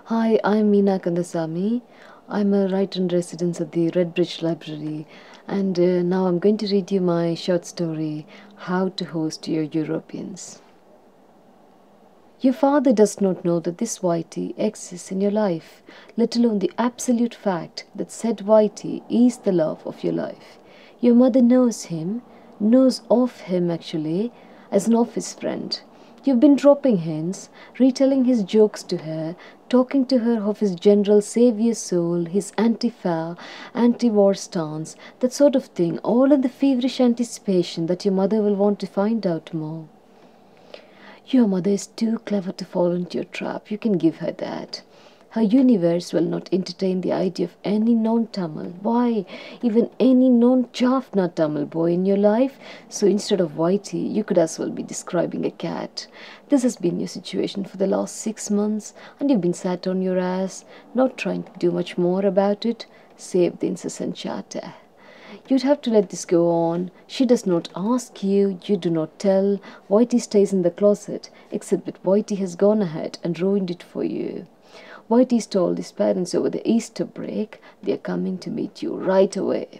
Hi, I'm Meena Kandasamy. I'm a writer in residence at the Redbridge Library, and now I'm going to read you my short story, How to Host Your Europeans. Your father does not know that this Whitey exists in your life, let alone the absolute fact that said Whitey is the love of your life. Your mother knows him, knows of him actually, as an office friend. You've been dropping hints, retelling his jokes to her, talking to her of his general savior soul, his anti-fa, anti-war stance, that sort of thing, all in the feverish anticipation that your mother will want to find out more. Your mother is too clever to fall into your trap, you can give her that. Her universe will not entertain the idea of any non-Tamil, why, even any non-Jaffna Tamil boy in your life, so instead of Whitey, you could as well be describing a cat. This has been your situation for the last 6 months, and you've been sat on your ass, not trying to do much more about it, save the incessant chatter. You'd have to let this go on. She does not ask you, you do not tell. Whitey stays in the closet, except that Whitey has gone ahead and ruined it for you. Whitey's told his parents over the Easter break they are coming to meet you right away.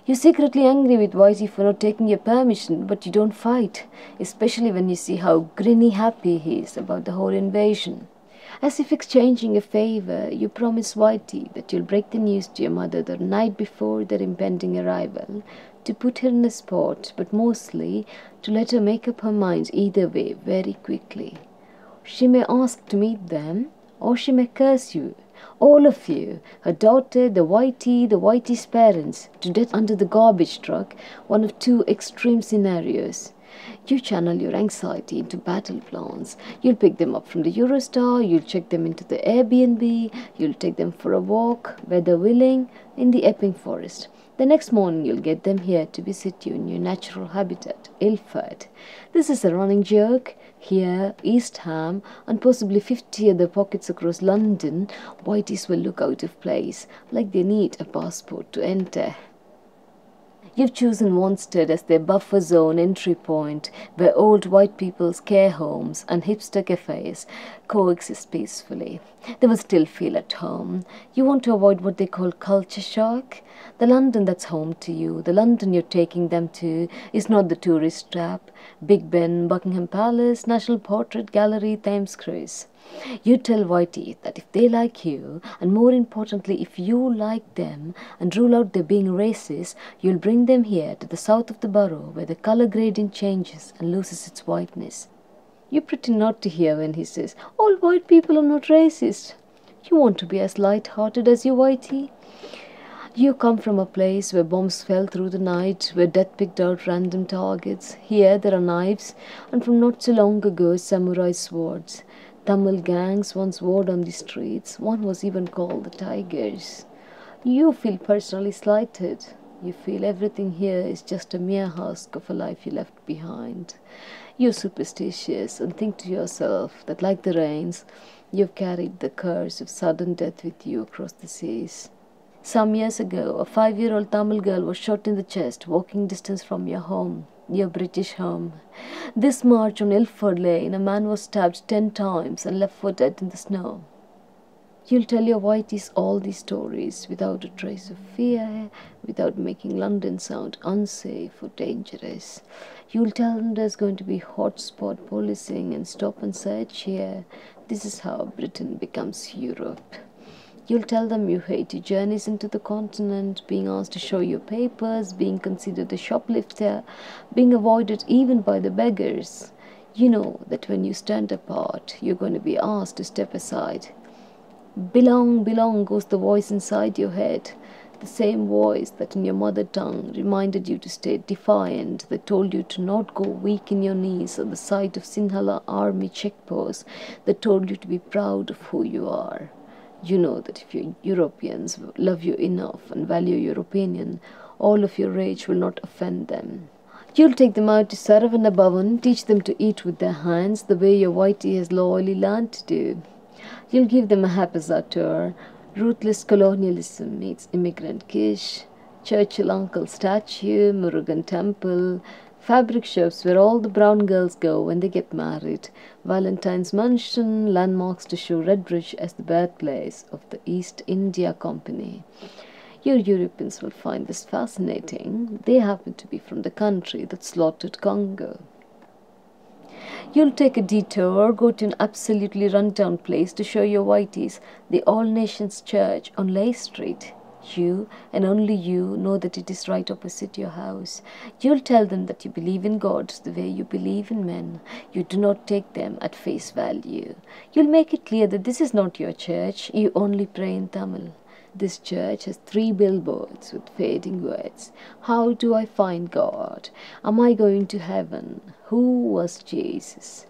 You're secretly angry with Whitey for not taking your permission, but you don't fight, especially when you see how grinny happy he is about the whole invasion. As if exchanging a favor, you promise Whitey that you'll break the news to your mother the night before their impending arrival, to put her in a spot, but mostly to let her make up her mind either way very quickly. She may ask to meet them, or she may curse you, all of you, her daughter, the Whitey's parents, to death under the garbage truck, one of two extreme scenarios. You channel your anxiety into battle plans. You'll pick them up from the Eurostar, you'll check them into the Airbnb, you'll take them for a walk, weather willing, in the Epping Forest. The next morning you'll get them here to visit you in your natural habitat, Ilford. This is a running joke. Here, East Ham, and possibly 50 other pockets across London, Whiteys will look out of place, like they need a passport to enter. You've chosen Wanstead as their buffer zone entry point, where old white people's care homes and hipster cafes coexist peacefully. They will still feel at home. You want to avoid what they call culture shock. The London that's home to you, the London you're taking them to, is not the tourist trap. Big Ben, Buckingham Palace, National Portrait Gallery, Thames Cruise. You tell Whitey that if they like you, and more importantly, if you like them, and rule out their being racist, you'll bring them here to the south of the borough where the color gradient changes and loses its whiteness. You pretend not to hear when he says, all white people are not racist. You want to be as light-hearted as you, Whitey. You come from a place where bombs fell through the night, where death picked out random targets. Here there are knives, and from not so long ago, samurai swords. Tamil gangs once warred on the streets. One was even called the Tigers. You feel personally slighted. You feel everything here is just a mere husk of a life you left behind. You're superstitious and think to yourself that, like the rains, you've carried the curse of sudden death with you across the seas. Some years ago, a 5-year-old Tamil girl was shot in the chest, walking distance from your home, your British home. This March on Ilford Lane, a man was stabbed 10 times and left for dead in the snow. You'll tell your Whiteys all these stories without a trace of fear, without making London sound unsafe or dangerous. You'll tell them there's going to be hotspot policing and stop and search here. This is how Britain becomes Europe. You'll tell them you hate your journeys into the continent, being asked to show your papers, being considered a shoplifter, being avoided even by the beggars. You know that when you stand apart, you're going to be asked to step aside. Belong, belong, goes the voice inside your head. The same voice that in your mother tongue reminded you to stay defiant, that told you to not go weak in your knees at the sight of Sinhala army checkposts, that told you to be proud of who you are. You know that if your Europeans love you enough and value your opinion, all of your rage will not offend them. You'll take them out to Saravana Bhavan, teach them to eat with their hands the way your Whitey has loyally learned to do. You'll give them a haphazard tour. Ruthless colonialism meets immigrant kish, Churchill uncle statue, Murugan temple, fabric shops where all the brown girls go when they get married, Valentine's Mansion, landmarks to show Redbridge as the birthplace of the East India Company. You Europeans will find this fascinating. They happen to be from the country that slaughtered Congo. You'll take a detour, go to an absolutely run-down place to show your whiteys, the All Nations Church on Leigh Street. You, and only you, know that it is right opposite your house. You'll tell them that you believe in God the way you believe in men. You do not take them at face value. You'll make it clear that this is not your church. You only pray in Tamil. This church has 3 billboards with fading words. How do I find God? Am I going to heaven? Who was Jesus?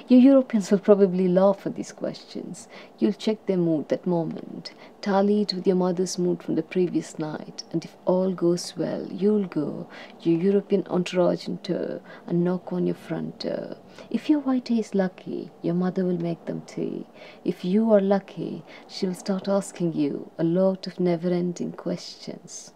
You Europeans will probably laugh at these questions. You'll check their mood that moment, tally it with your mother's mood from the previous night, and if all goes well, you'll go, your European entourage in tow, and knock on your front door. If your whitey is lucky, your mother will make them tea. If you are lucky, she'll start asking you a lot of never-ending questions.